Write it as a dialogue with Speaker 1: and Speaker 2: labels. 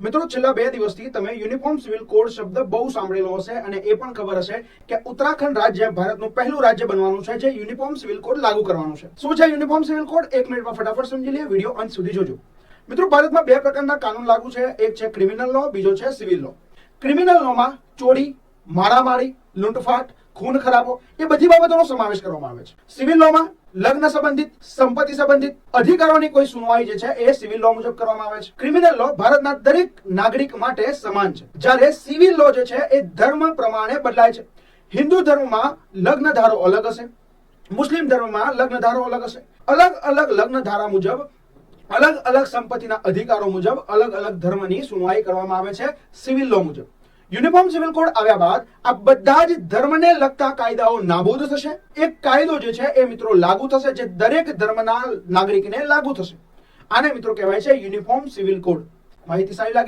Speaker 1: મિત્રો છેલ્લા 2 દિવસથી તમે યુનિફોર્મ સિવિલ કોડ શબ્દ બહુ સાંભળેલો હશે અને એ પણ ખબર હશે કે ઉત્તરાખંડ રાજ્ય ભારતનું પહેલું રાજ્ય બનવાનું છે જે યુનિફોર્મ સિવિલ કોડ લાગુ કરવાનું છે. શું છે યુનિફોર્મ સિવિલ કોડ? 1 મિનિટમાં ફટાફટ સમજી લઈએ, વિડીયો અંત સુધી જોજો. મિત્રો ભારતમાં 2 પ્રકારના કાનૂન લાગુ છે. એક છે ક્રિમિનલ લો, બીજો છે સિવિલ લો. ક્રિમિનલ લોમાં ચોરી, મારામારી, લૂંટફાટ, ખૂન ખરાબો એ બધી બાબતોનો સમાવેશ કરવામાં આવે છે. સિવિલ લોમાં લગ્ન સંબંધિત, સંપત્તિ સંબંધિત અધિકારોની કોઈ સુનવાઈ જે છે એ સિવિલ લો મુજબ કરવામાં આવે છે. ક્રિમિનલ લો ભારતના દરેક નાગરિક માટે સમાન છે, જ્યારે સિવિલ લો જે છે એ ધર્મ પ્રમાણે બદલાય છે. હિન્દુ ધર્મમાં લગ્ન ધારો અલગ હશે, મુસ્લિમ ધર્મમાં લગ્ન ધારો અલગ હશે. અલગ અલગ લગ્ન ધારા મુજબ અલગ અલગ સંપત્તિના અધિકારો મુજબ અલગ અલગ ધર્મની સુનવાઈ કરવામાં આવે છે સિવિલ લો મુજબ. યુનિફોર્મ સિવિલ કોડ આવ્યા બાદ આ બધા જ ધર્મને લગતા કાયદાઓ નાબૂદ થશે. એક કાયદો જે છે એ મિત્રો લાગુ થશે જે દરેક ધર્મના નાગરિકને લાગુ થશે. આને મિત્રો કહેવાય છે યુનિફોર્મ સિવિલ કોડ. માહિતી સારી લાગી?